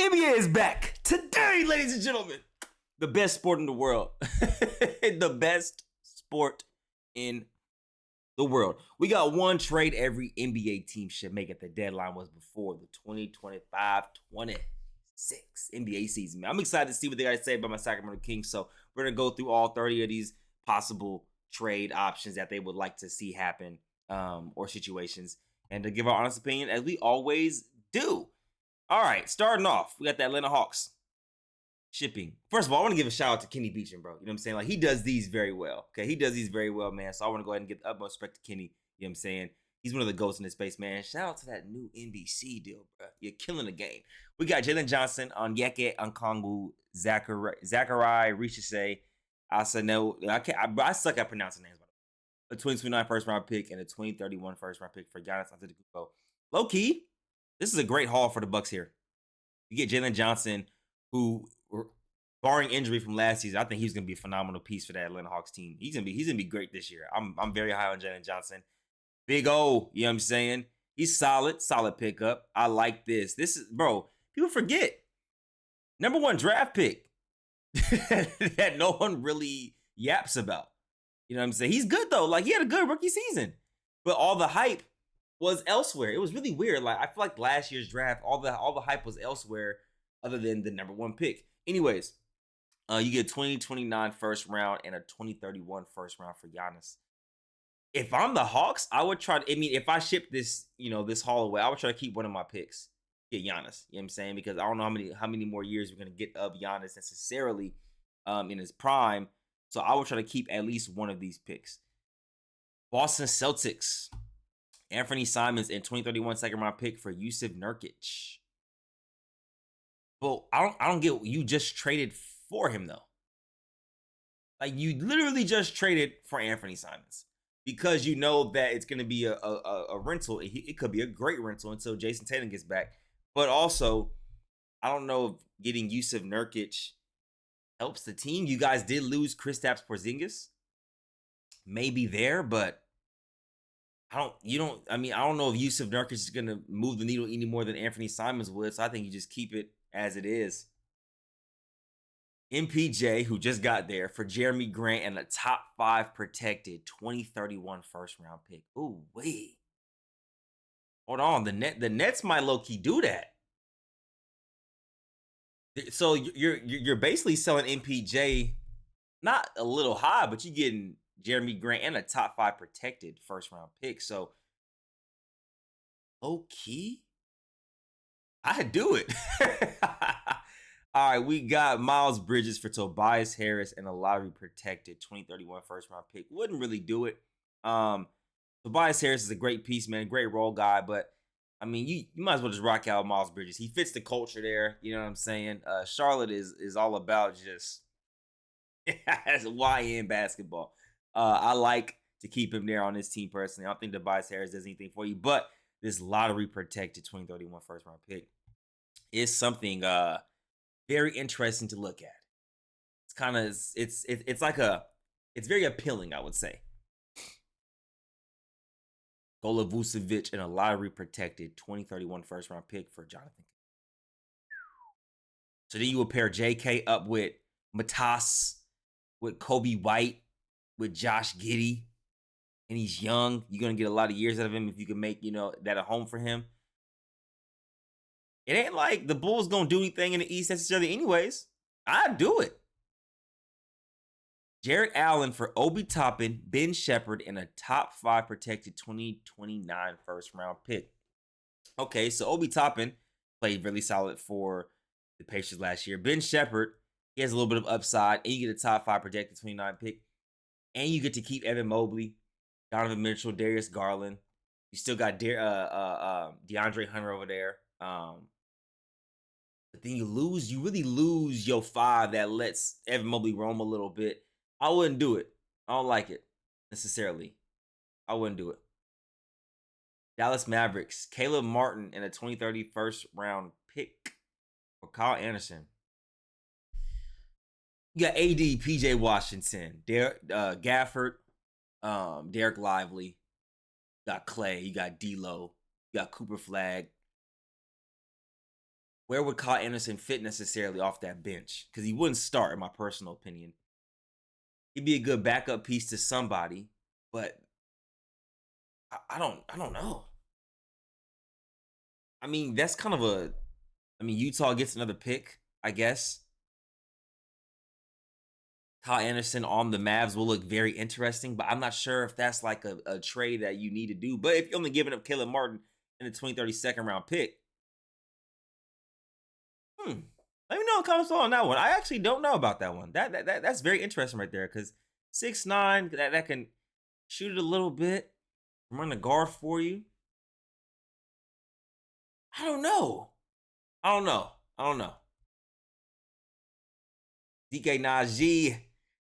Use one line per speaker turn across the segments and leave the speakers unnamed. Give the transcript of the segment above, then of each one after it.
NBA is back today, ladies and gentlemen. The best sport in the world. The best sport in the world. We got one trade every NBA team should make at the deadline was before the 2025-26 NBA season. Man, I'm excited to see what they got to say about my Sacramento Kings. So we're going to go through all 30 of these possible trade options that they would like to see happen or situations and to give our honest opinion as we always do. All right, starting off, we got the Atlanta Hawks shipping. First of all, I want to give a shout out to Kenny Beecham, bro. You know what I'm saying? Like, he does these very well. Okay, he does these very well, man. So I want to go ahead and give the utmost respect to Kenny. You know what I'm saying? He's one of the goats in this space, man. Shout out to that new NBC deal, bro. You're killing the game. We got Jalen Johnson, Onyeka Okongwu, Zachary Richese, Asano. I suck at pronouncing names. A 2029 first round pick and a 2031 first round pick for Giannis Antetokounmpo. Low key, this is a great haul for the Bucks here. You get Jalen Johnson, who, barring injury from last season, I think he's gonna be a phenomenal piece for that Atlanta Hawks team. He's gonna be great this year. I'm very high on Jalen Johnson. Big O, you know what I'm saying? He's solid pickup. I like this. This is, bro, people forget. Number 1 draft pick that no one really yaps about. You know what I'm saying? He's good though. Like, he had a good rookie season, but all the hype was elsewhere. It was really weird. Like, I feel like last year's draft, all the hype was elsewhere other than the number 1 pick. Anyways, you get 2029 first round and a 2031 first round for Giannis. If I'm the Hawks, I would try to, I mean, if I ship this, this haul away, I would try to keep one of my picks. Get Giannis. You know what I'm saying? Because I don't know how many more years we're gonna get of Giannis necessarily in his prime. So I would try to keep at least one of these picks. Boston Celtics. Anthony Simons and 2031 second round pick for Jusuf Nurkic. Well, I don't get what you just traded for him though. Like, you literally just traded for Anthony Simons because you know that it's going to be a rental. It could be a great rental until Jason Tatum gets back. But also, I don't know if getting Jusuf Nurkic helps the team. You guys did lose Kristaps Porzingis. Maybe there, but I don't know if Jusuf Nurkic is going to move the needle any more than Anthony Simons would. So I think you just keep it as it is. MPJ, who just got there, for Jeremy Grant and a top 5 protected 2031 first round pick. Ooh, wait. Hold on. The Nets might low key do that. So you're basically selling MPJ not a little high, but you're getting Jeremy Grant and a top 5 protected first round pick. So low key, I'd do it. All right, we got Miles Bridges for Tobias Harris and a lottery protected 2031 first round pick. Wouldn't really do it. Tobias Harris is a great piece, man, great role guy, but I mean, you might as well just rock out Miles Bridges. He fits the culture there. You know what I'm saying? Charlotte is all about just as YN basketball. I like to keep him there on this team personally. I don't think Tobias Harris does anything for you, but this lottery protected 2031 first round pick is something very interesting to look at. It's kind of it's very appealing, I would say. Gola Vucevic and a lottery protected 2031 first round pick for Jonathan. So then you would pair JK up with Matas, with Kobe White, with Josh Giddey, and he's young. You're gonna get a lot of years out of him if you can make that a home for him. It ain't like the Bulls gonna do anything in the East necessarily anyways. I'd do it. Jarrett Allen for Obi Toppin, Ben Shepherd, and a top 5 protected 2029 first round pick. Okay, so Obi Toppin played really solid for the Pacers last year. Ben Shepherd, he has a little bit of upside, and you get a top 5 protected 29 pick. And you get to keep Evan Mobley, Donovan Mitchell, Darius Garland. You still got DeAndre Hunter over there. But then you really lose your 5 that lets Evan Mobley roam a little bit. I wouldn't do it. I don't like it necessarily. I wouldn't do it. Dallas Mavericks, Caleb Martin and a 2030 first round pick for Kyle Anderson. You got AD, PJ Washington, Gafford, Derek Lively. You got Clay. You got D'Lo. You got Cooper Flag. where would Kyle Anderson fit necessarily off that bench? Because he wouldn't start, in my personal opinion. He'd be a good backup piece to somebody, but I don't know. I mean, that's kind of a. I mean, Utah gets another pick, I guess. Kyle Anderson on the Mavs will look very interesting, but I'm not sure if that's like a trade that you need to do. But if you're only giving up Caleb Martin in the 2030 second round pick, let me know in the comments below on that one. I actually don't know about that one. That's very interesting right there because 6'9", that can shoot it a little bit, run the guard for you. I don't know. DK Najee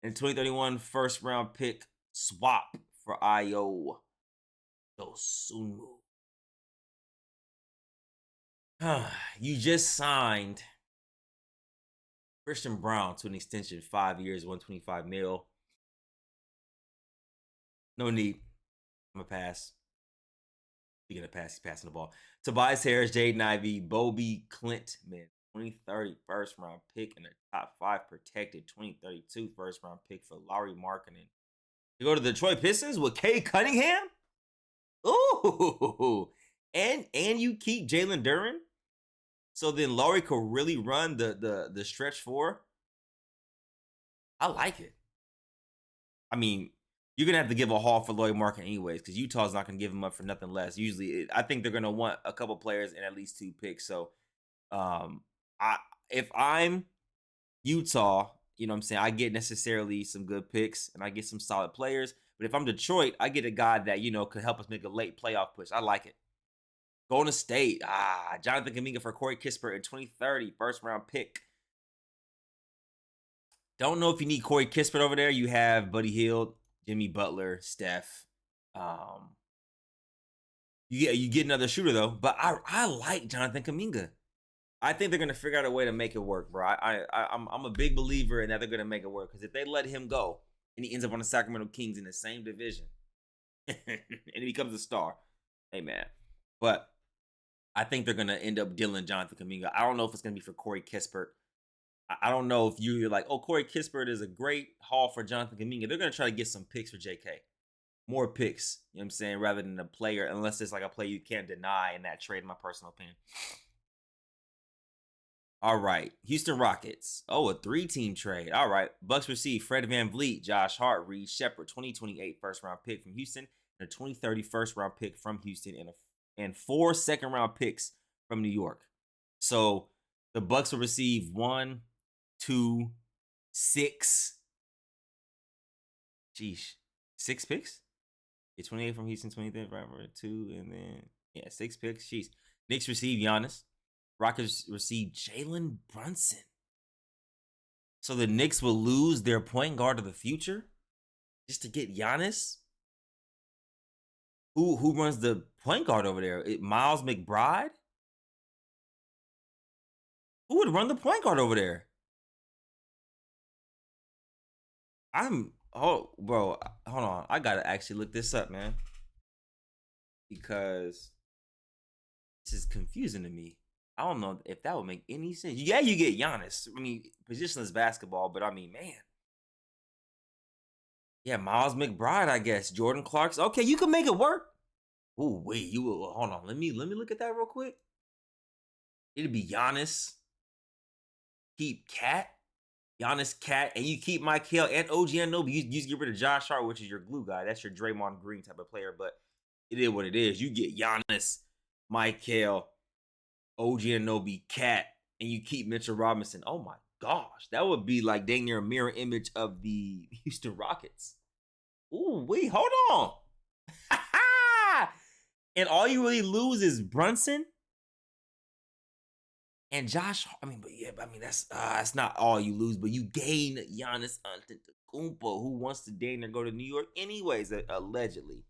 and 2031 first round pick swap for Ayo Dosunmu. You just signed Christian Braun to an extension, 5 years, 125 mil. No need. I'm gonna pass. Speaking of pass, he's passing the ball. Tobias Harris, Jaden Ivey, Bobby Klintman, 2030 first round pick and a top 5 protected 2032 first round pick for Lauri Markkanen. You go to the Detroit Pistons with Cade Cunningham? Ooh. And you keep Jalen Duren? So then Lauri could really run the stretch 4. I like it. I mean, you're going to have to give a haul for Lauri Markkanen anyways, because Utah's not going to give him up for nothing less. Usually, I think they're going to want a couple players and at least 2 picks. So, if I'm Utah, you know what I'm saying, I get necessarily some good picks and I get some solid players. But if I'm Detroit, I get a guy that, you know, could help us make a late playoff push. I like it. Golden State, Jonathan Kuminga for Corey Kispert in 2030, first round pick. Don't know if you need Corey Kispert over there. You have Buddy Hield, Jimmy Butler, Steph. You get another shooter though. But I like Jonathan Kuminga. I think they're gonna figure out a way to make it work, bro. I'm a big believer in that they're gonna make it work. Because if they let him go and he ends up on the Sacramento Kings in the same division, and he becomes a star, hey man. But I think they're gonna end up dealing Jonathan Kuminga. I don't know if it's gonna be for Corey Kispert. I don't know if you're like, oh, Corey Kispert is a great haul for Jonathan Kuminga. They're gonna try to get some picks for JK. More picks, you know what I'm saying, rather than a player, unless it's like a player you can't deny in that trade, in my personal opinion. All right, Houston Rockets. Oh, a 3-team trade. All right, Bucks receive Fred VanVleet, Josh Hart, Reed Shepard, 2028 first-round pick from Houston, and a 2030 first-round pick from Houston, and 4 second-round picks from New York. So the Bucks will receive 1, 2, 6. Sheesh, 6 picks. 28 from Houston, 23 from 2, and then 6 picks. Jeez. Knicks receive Giannis. Rockets receive Jalen Brunson. So the Knicks will lose their point guard of the future just to get Giannis. Who runs the point guard over there? Miles McBride? Who would run the point guard over there? Bro, hold on. I gotta actually look this up, man. Because this is confusing to me. I don't know if that would make any sense. Yeah, you get Giannis. I mean, positionless basketball, but I mean, man. Yeah, Miles McBride, I guess. Jordan Clarkson. Okay, you can make it work. Oh, wait, hold on. Let me look at that real quick. It'd be Giannis. Keep Cat. Giannis, Cat, and you keep Michael and OG Anunoby. You just get rid of Josh Hart, which is your glue guy. That's your Draymond Green type of player, but it is what it is. You get Giannis, Michael, OG Anunoby, Cat, and you keep Mitchell Robinson. Oh my gosh, that would be like dang near a mirror image of the Houston Rockets. Ooh, wait, hold on. And all you really lose is Brunson and Josh. I mean, that's not all you lose, but you gain Giannis Antetokounmpo, who wants to dang near go to New York anyways, allegedly.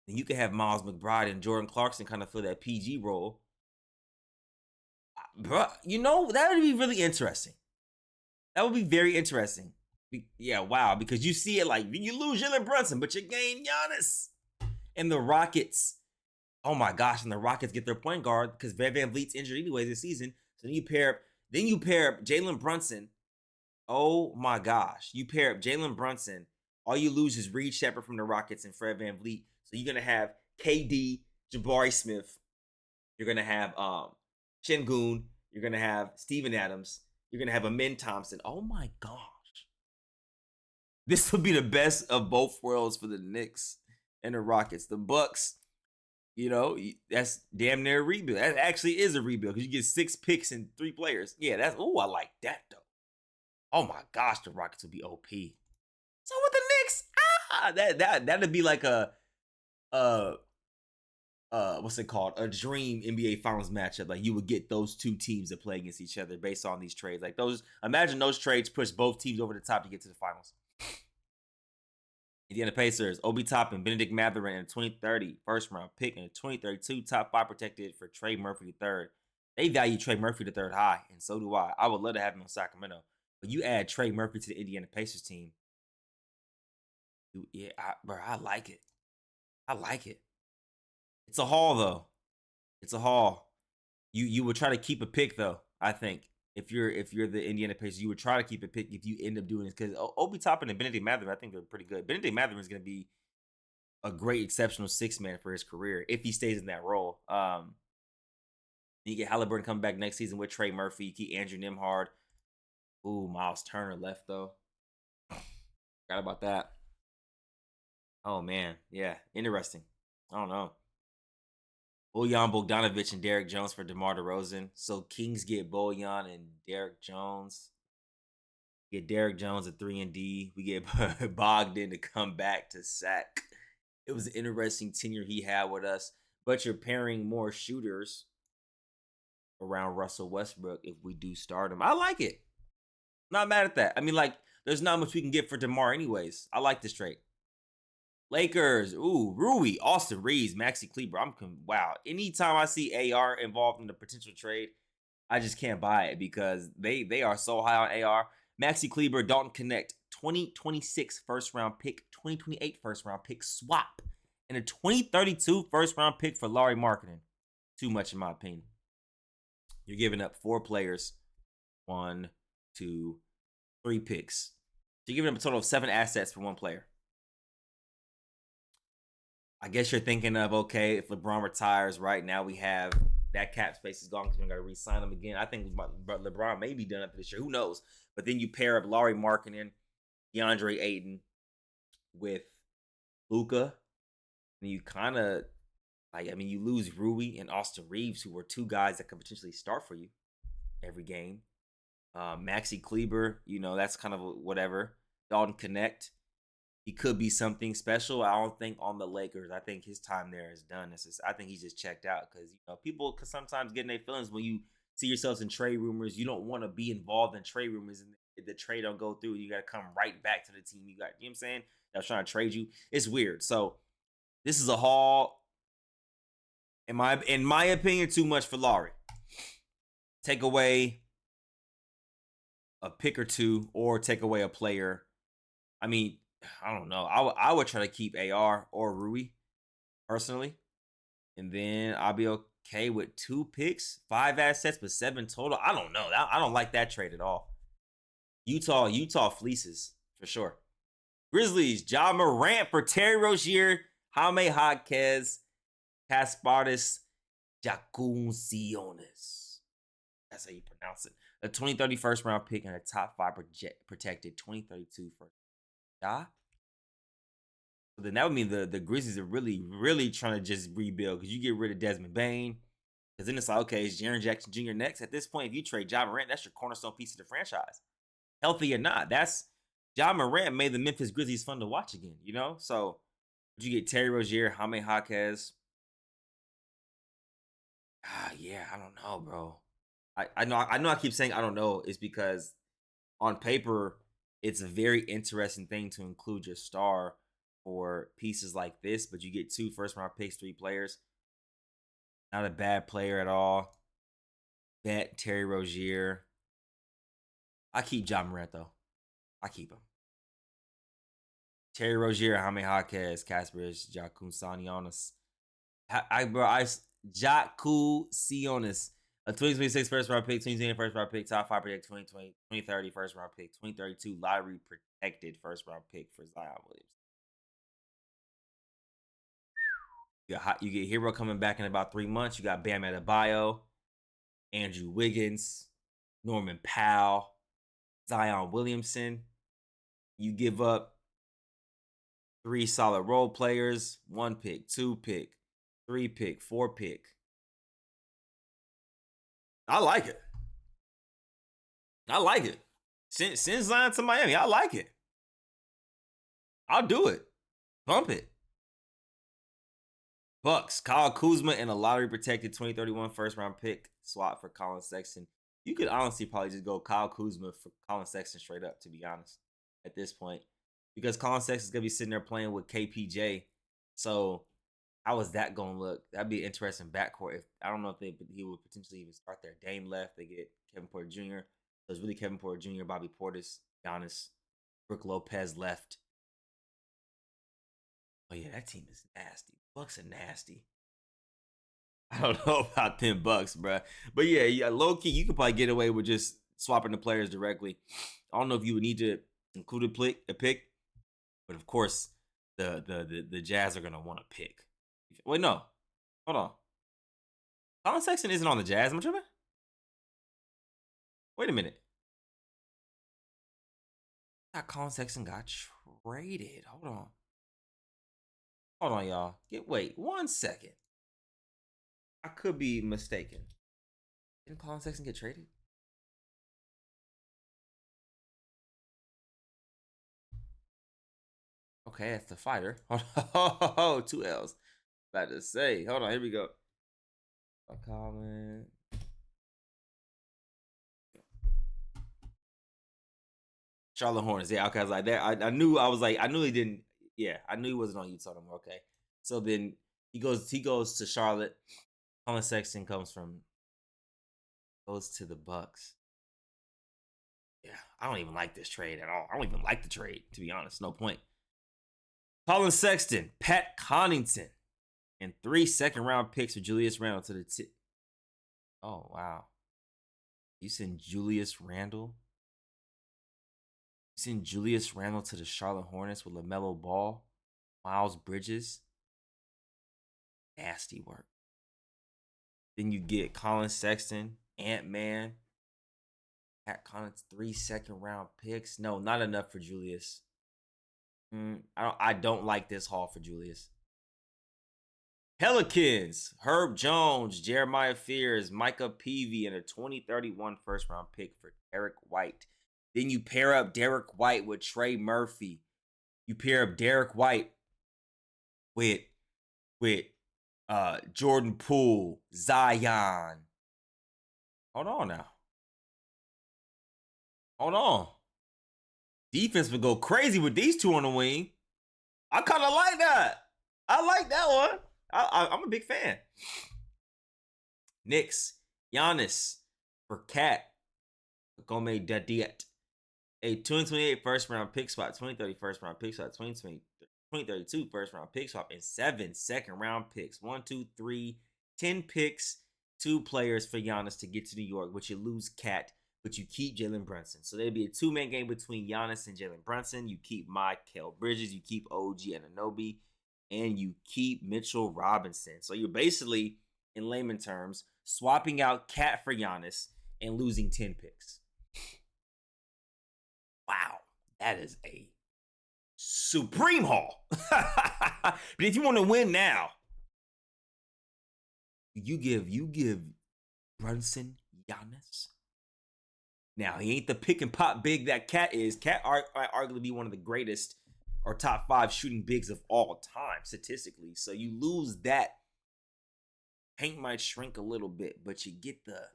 And you can have Miles McBride and Jordan Clarkson kind of fill that PG role. Bro, you know, that would be really interesting. That would be very interesting. Yeah, wow, because you see it like, you lose Jalen Brunson, but you gain Giannis. And the Rockets, Oh my gosh, and the Rockets get their point guard because Van Vliet's injured anyways this season. So then you pair up Jalen Brunson. Oh my gosh. You pair up Jalen Brunson. All you lose is Reed Shepard from the Rockets and Fred Van Vliet. So you're gonna have KD, Jabari Smith. You're gonna have Şengün. You're gonna have Steven Adams. You're gonna have Amin Thompson. Oh my gosh. This will be the best of both worlds for the Knicks and the Rockets. The Bucks, that's damn near a rebuild. That actually is a rebuild because you get 6 picks and 3 players. Yeah, I like that though. Oh my gosh, the Rockets would be OP. So with the Knicks, that'd be like uh what's it called? A dream NBA Finals matchup. Like you would get those two teams to play against each other based on these trades. Like imagine those trades push both teams over the top to get to the finals. Indiana Pacers, Obi Toppin, Benedict Mathurin, and a 2030 first round pick and a 2032 top 5 protected for Trey Murphy III. They value Trey Murphy III high, and so do I. I would love to have him in Sacramento. But you add Trey Murphy to the Indiana Pacers team. I like it. I like it. It's a haul though. It's a haul. You would try to keep a pick though. I think if you're the Indiana Pacers, you would try to keep a pick if you end up doing this because Obi Toppin and Benedict Mathurin, I think they're pretty good. Benedict Mathurin is going to be a great exceptional 6-man for his career if he stays in that role. You get Halliburton coming back next season with Trey Murphy. You keep Andrew Nembhard. Ooh, Miles Turner left though. Forgot about that. Oh man, yeah, interesting. I don't know. Bojan Bogdanovic and Derek Jones for DeMar DeRozan. So Kings get Bojan and Derek Jones. Get Derek Jones at 3 and D. We get Bogdan to come back to Sac. It was an interesting tenure he had with us. But you're pairing more shooters around Russell Westbrook if we do start him. I like it. Not mad at that. I mean, like, there's not much we can get for DeMar anyways. I like this trade. Lakers, Rui, Austin Reeves, Maxi Kleber. Wow. Anytime I see AR involved in the potential trade, I just can't buy it because they are so high on AR. Maxi Kleber, Dalton Connect, 2026 first round pick, 2028 first round pick swap, and a 2032 first round pick for Lauri Markkanen. Too much in my opinion. You're giving up 4 players, 1, 2, 3 picks. So you're giving up a total of 7 assets for 1 player. I guess you're thinking of, okay, if LeBron retires, right now we have that cap space is gone because we're going to re-sign him again. I think LeBron may be done after this year. Who knows? But then you pair up Lauri Markkanen, DeAndre Ayton with Luka, and you kind of, you lose Rui and Austin Reeves, who were 2 guys that could potentially start for you every game. Maxi Kleber, that's kind of whatever. Dalton Connect. He could be something special. I don't think on the Lakers. I think his time there is done. I think he's just checked out because people can sometimes get in their feelings when you see yourselves in trade rumors. You don't want to be involved in trade rumors, and if the trade don't go through, you got to come right back to the team. You know what I'm saying? That was trying to trade you. It's weird. So this is a haul. In my opinion, too much for Lauri. Take away a pick or 2, or take away a player. I mean, I don't know. I would try to keep AR or Rui personally, and then I'll be okay with 2 picks, 5 assets, but 7 total. I don't know. I don't like that trade at all. Utah fleeces for sure. Grizzlies, Ja Morant for Terry Rozier, Jaime Jaquez, Kasparis Jakunzionis. That's how you pronounce it. A 2030 first round pick and a top 5 protected 2032 first. Ja? So then that would mean the Grizzlies are really, really trying to just rebuild because you get rid of Desmond Bane. Because then it's like, okay, is Jaren Jackson Jr. next? At this point, if you trade Ja Morant, that's your cornerstone piece of the franchise. Healthy or not, Ja Morant made the Memphis Grizzlies fun to watch again, So you get Terry Rozier, Jaime Jaquez. Yeah, I don't know, bro. I know I keep saying I don't know is because on paper it's a very interesting thing to include your star for pieces like this, but you get 2 first round picks, 3 players. Not a bad player at all. Bet Terry Rozier. I keep Ja Morant though. I keep him. Terry Rozier, Jaime Jaquez, Kasparis Jakunzionis. Jaku Sionis. A 2026 first round pick, 2020 first round pick, top 5 project 2020, 2030 first round pick, 2032 lottery protected first round pick for Zion Williams. You get Hero coming back in about 3 months. You got Bam Adebayo, Andrew Wiggins, Norman Powell, Zion Williamson. You give up 3 solid role players, 1 pick, 2 pick, 3 pick, 4 pick. I like it. I like it. Send Zion to Miami. I like it. I'll do it. Pump it. Bucks, Kyle Kuzma and a lottery protected 2031 first round pick swap for Colin Sexton. You could honestly probably just go Kyle Kuzma for Colin Sexton straight up, to be honest, at this point. Because Colin Sexton's going to be sitting there playing with KPJ. So how is that going to look? That'd be an interesting backcourt. I don't know if he would potentially even start there. Dame left. They get Kevin Porter Jr. So it's really Kevin Porter Jr., Bobby Portis, Giannis, Brook Lopez left. Oh, yeah, that team is nasty. Bucks are nasty. I don't know about them Bucks, bro. But yeah, low key, you could probably get away with just swapping the players directly. I don't know if you would need to include a pick, but of course, the Jazz are gonna want to pick. Wait, no, hold on. Colin Sexton isn't on the Jazz, am I tripping? Wait a minute. I thought Colin Sexton got traded. Hold on, y'all. Wait 1 second. I could be mistaken. Didn't Colin Sexton get traded? Okay, that's the fighter. Oh, 2 L's. About to say. Hold on, here we go. Colin. Charlotte Hornets. Yeah, okay. I was like that. I knew he didn't. Yeah, I knew he wasn't on Utah no more. Okay. So then he goes to Charlotte. Colin Sexton goes to the Bucks. Yeah, I don't even like this trade at all. I don't even like the trade, to be honest. No point. Colin Sexton, Pat Connaughton, and 3 second-round picks for Julius Randle to the Oh, wow. You send Julius Randle? You send Julius Randle to the Charlotte Hornets with LaMelo Ball, Miles Bridges? Nasty work. Then you get Colin Sexton, Ant-Man, Pat Connaughton, 3 second-round picks. No, not enough for Julius. I don't like this haul for Julius. Pelicans, Herb Jones, Jeremiah Fears, Micah Peavy, and a 2031 first-round pick for Derek White. Then you pair up Derek White with Trey Murphy. You pair up Derek White with Jordan Poole, Zion. Hold on now. Hold on. Defense would go crazy with these two on the wing. I kind of like that. I like that one. I'm a big fan. Knicks, Giannis for Cat, Gome Dadiet. A 2028 first round pick swap, 2030 first round pick swap, 2032 first round pick swap, and 7 second round picks. 1, 2, 3, 10 picks, 2 players for Giannis to get to New York, which you lose Cat, but you keep Jalen Brunson. So there'd be a 2-man game between Giannis and Jalen Brunson. You keep Mikal Bridges, you keep OG Anunoby, and you keep Mitchell Robinson. So you're basically, in layman terms, swapping out Cat for Giannis and losing 10 picks. Wow, that is a supreme haul. But if you want to win now, you give Brunson Giannis. Now, he ain't the pick and pop big that Cat is. Cat might arguably be one of the greatest or top 5 shooting bigs of all time, statistically. So you lose that. Paint might shrink a little bit, but you get the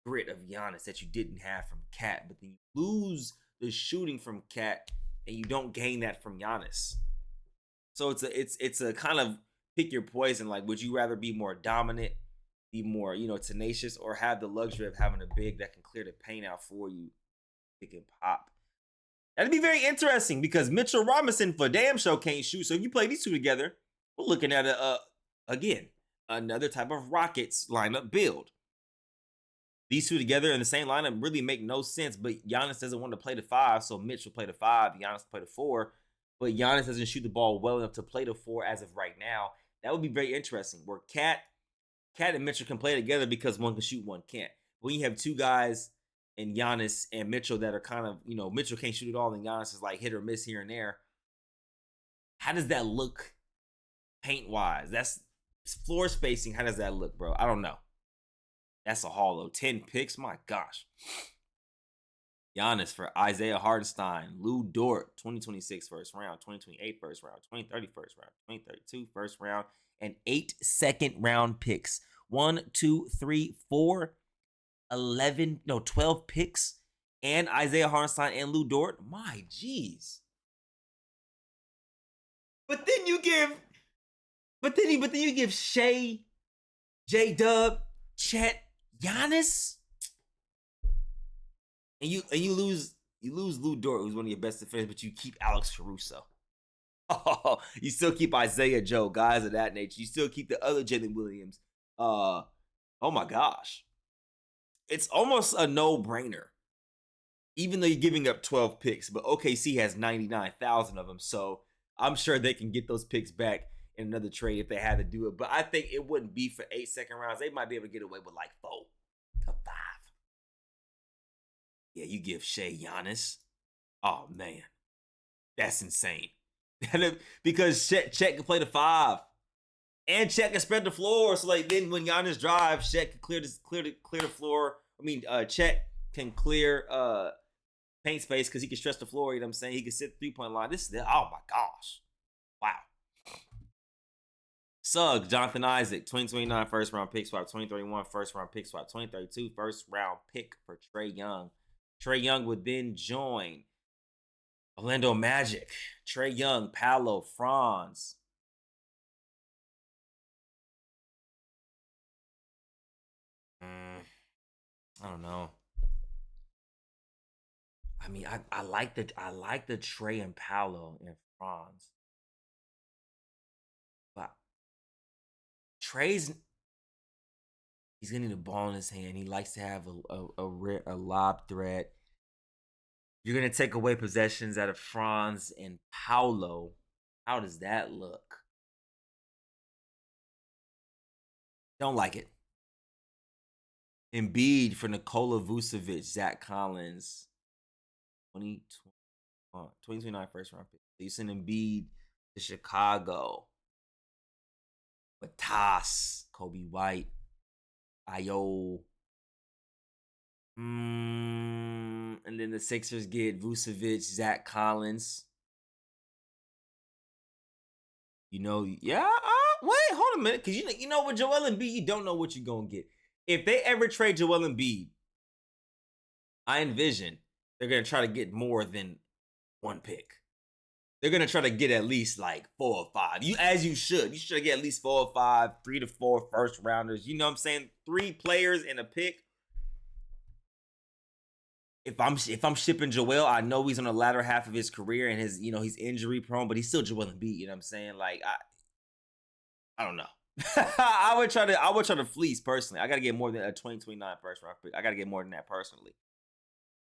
grit of Giannis that you didn't have from Cat. But then you lose the shooting from Cat, and you don't gain that from Giannis. So it's a kind of pick your poison. Like, would you rather be more dominant, be more, tenacious, or have the luxury of having a big that can clear the paint out for you, pick and pop? That'd be very interesting because Mitchell Robinson for damn show can't shoot. So if you play these two together, we're looking at a Again, another type of Rockets lineup build. These two together in the same lineup really make no sense, but Giannis doesn't want to play the 5, so Mitch will play the 5, Giannis will play the 4, but Giannis doesn't shoot the ball well enough to play the 4 as of right now. That would be very interesting, where Cat and Mitchell can play together because one can shoot, one can't. When you have two guys in Giannis and Mitchell that are kind of, Mitchell can't shoot at all, and Giannis is like hit or miss here and there, how does that look paint-wise? That's floor spacing. How does that look, bro? I don't know. That's a haul, though. 10 picks? My gosh. Giannis for Isaiah Hartenstein, Lou Dort, 2026 first round, 2028 first round, 2030 first round, 2032 first round, and 8 second round picks. 1, 2, 3, 4, 12 picks, and Isaiah Hartenstein and Lou Dort. My jeez. But then you give Shea, J-Dub, Chet, Giannis, and you lose Lou Dort, who's one of your best defenders, but you keep Alex Caruso. Oh, you still keep Isaiah Joe, guys of that nature. You still keep the other Jalen Williams. Oh my gosh. It's almost a no-brainer. Even though you're giving up 12 picks, but OKC has 99,000 of them, so I'm sure they can get those picks back in another trade if they had to do it. But I think it wouldn't be for 8 second rounds. They might be able to get away with like 4 or 5. Yeah, you give Shea Giannis. Oh, man. That's insane. Because Chet can play the 5. And Chet can spread the floor. So, like, then when Giannis drives, Chet can clear the floor. Chet can clear paint space because he can stretch the floor. You know what I'm saying? He can sit 3-point line. Oh, my gosh. Wow. Suggs, Jonathan Isaac, 2029 first round pick swap, 2031 first round pick swap, 2032 first round pick for Trae Young. Trae Young would then join Orlando Magic, Trae Young, Paolo, Franz. I don't know. I like the Trae and Paolo and Franz. But Trae's, he's gonna need a ball in his hand. He likes to have a lob threat. You're gonna take away possessions out of Franz and Paolo. How does that look? Don't like it. Embiid for Nikola Vucevic, Zach Collins, 2029 first round pick. So you send Embiid to Chicago. Batas, Kobe White, Ayo. And then the Sixers get Vucevic, Zach Collins. Wait, hold a minute. Because you know with Joel Embiid, you don't know what you're going to get. If they ever trade Joel Embiid, I envision they're going to try to get more than 1 pick. They're going to try to get at least like 4 or 5. You should. You should get at least 4 or 5, 3 to 4 first rounders. You know what I'm saying? 3 players in a pick. If I'm shipping Joel, I know he's on the latter half of his career and he's injury prone, but he's still Joel Embiid. You know what I'm saying? Like I don't know. I would try to fleece personally. I got to get more than a 2029 first round pick. I got to get more than that personally.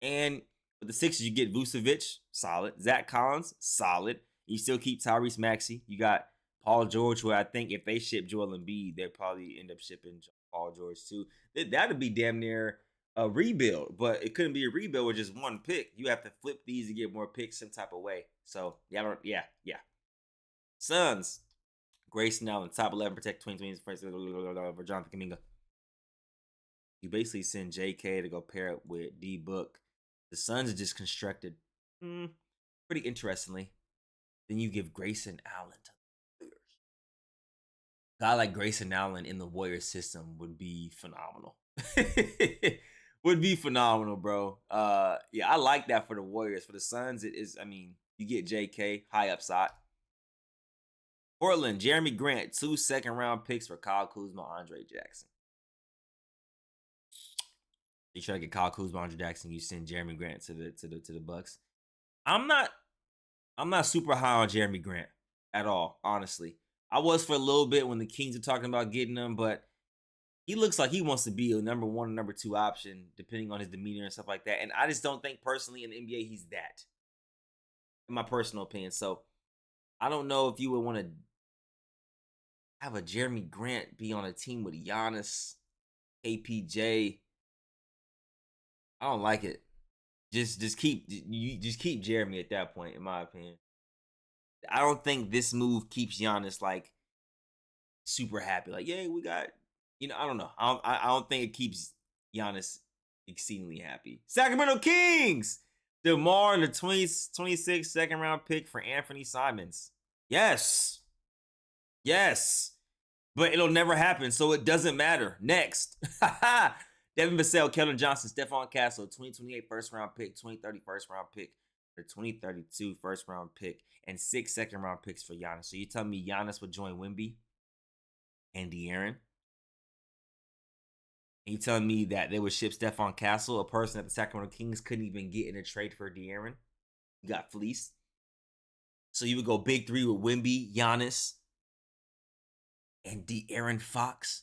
And with the Sixers, you get Vucevic, solid. Zach Collins, solid. You still keep Tyrese Maxey. You got Paul George, who I think if they ship Joel Embiid, they'll probably end up shipping Paul George too. That'd be damn near a rebuild, but it couldn't be a rebuild with just 1 pick. You have to flip these to get more picks some type of way. So yeah. Suns, Grayson Allen, top 11 protect 2020 for Jonathan Kuminga. You basically send JK to go pair up with D Book. The Suns are just constructed pretty interestingly. Then you give Grayson Allen to the Warriors. A guy like Grayson Allen in the Warriors system would be phenomenal. Would be phenomenal, bro. Yeah, I like that for the Warriors. For the Suns, it is, you get JK, high upside. Portland, Jeremy Grant, 2 second-round picks for Kyle Kuzma, Andre Jackson. You try to get Kyle Kuzma, Andre Jackson, you send Jeremy Grant to the Bucks. I'm not super high on Jeremy Grant at all, honestly. I was for a little bit when the Kings were talking about getting him, but he looks like he wants to be a number one or number two option, depending on his demeanor and stuff like that. And I just don't think personally in the NBA he's that, in my personal opinion. So I don't know if you would want to have a Jeremy Grant be on a team with Giannis, KPJ. I don't like it. Just keep Jeremy at that point, in my opinion. I don't think this move keeps Giannis like super happy. Like, yeah, we got, I don't know. I don't think it keeps Giannis exceedingly happy. Sacramento Kings, DeMar and the 26th second round pick for Anthony Simons. Yes. But it'll never happen, so it doesn't matter. Next. Devin Vassell, Keldon Johnson, Stephon Castle, 2028 first round pick, 2030 first round pick, the 2032 first round pick, and 6 second round picks for Giannis. So you tell me Giannis would join Wemby and De'Aaron? And you telling me that they would ship Stephon Castle, a person that the Sacramento Kings couldn't even get in a trade for De'Aaron? You got fleeced. So you would go big three with Wemby, Giannis, and De'Aaron Fox.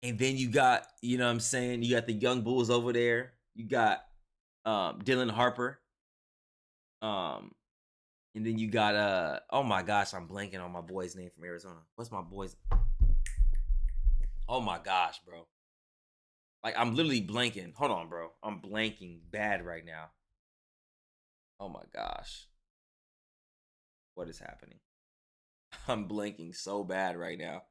And then you got, you know what I'm saying? You got the young Bulls over there. You got Dylan Harper. And then you got oh my gosh, I'm blanking on my boy's name from Arizona. What's my boy's? Oh my gosh, bro. Like, I'm literally blanking. Hold on, bro. I'm blanking bad right now. Oh my gosh. What is happening? I'm blanking so bad right now.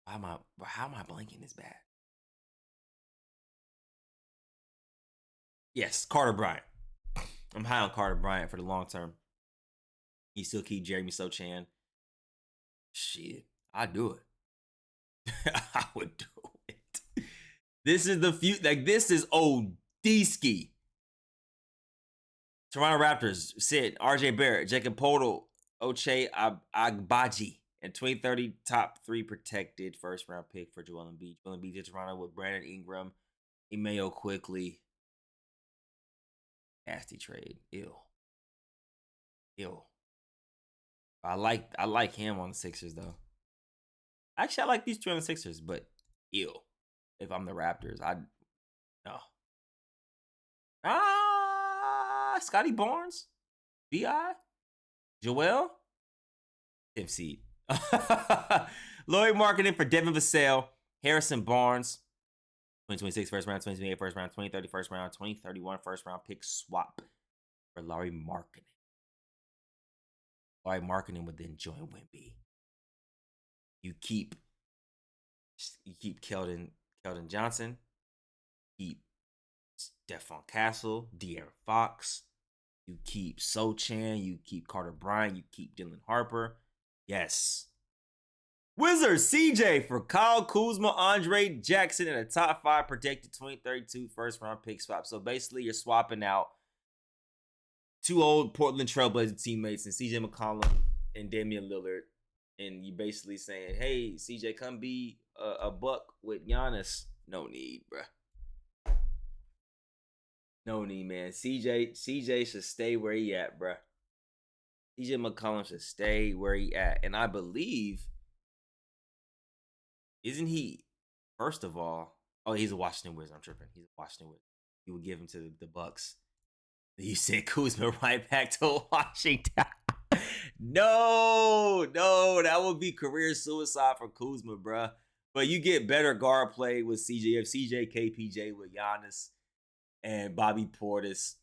How am I blanking this bad? Yes, Carter Bryant. I'm high on Carter Bryant for the long term. You still keep Jeremy Sochan. Shit, I'd do it. I would do it. This is the few. Like, this is OD ski. Toronto Raptors, Sid, RJ Barrett, Jacob Podol, Ochai Agbaji, and 2030 top 3 protected first round pick for Joel Embiid. Joel Embiid to Toronto with Brandon Ingram, Emmanuel quickly. Nasty trade. Ew. I like him on the Sixers though. Actually, I like these two on the Sixers, but ew. If I'm the Raptors, no. Scotty Barnes, Bi, Joel, Tim Seed. Lloyd Marketing for Devin Vassell, Harrison Barnes, 2026 first round, 2028 first round, 2030 first round, 2031 first round pick swap for Larry Marketing. Larry Marketing would then join Wemby. You keep Keldon Johnson, keep Stephon Castle, De'Aaron Fox, you keep Sochan, you keep Carter Bryant, you keep Dylan Harper. Yes. Wizards CJ for Kyle Kuzma, Andre Jackson, and a top 5 protected 2032 first round pick swap. So basically, you're swapping out 2 old Portland Trailblazer teammates and CJ McCollum and Damian Lillard. And you're basically saying, hey, CJ, come be a buck with Giannis. No need, bruh. No need, man. CJ should stay where he at, bruh. CJ McCollum should stay where he at. And I believe, isn't he, first of all, he's a Washington Wizard. I'm tripping. He's a Washington Wizard. He would give him to the Bucks. You sent Kuzma right back to Washington. No, that would be career suicide for Kuzma, bruh. But you get better guard play with CJ. If CJ, KPJ with Giannis and Bobby Portis.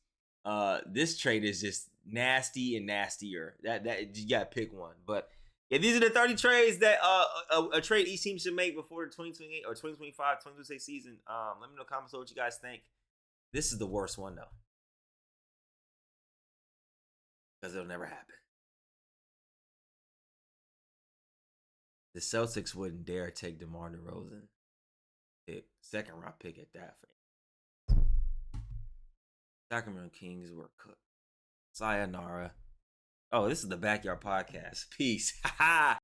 This trade is just nasty and nastier. That you gotta pick one. But yeah, these are the 30 trades that a trade each team should make before the 2028 or 2025, 2026 season. Let me know in the comments what you guys think. This is the worst one though, because it'll never happen. The Celtics wouldn't dare take DeMar DeRozan. Second round pick at that. Sacramento Kings were cooked. Sayonara. Oh, this is the Backyard Podcast. Peace.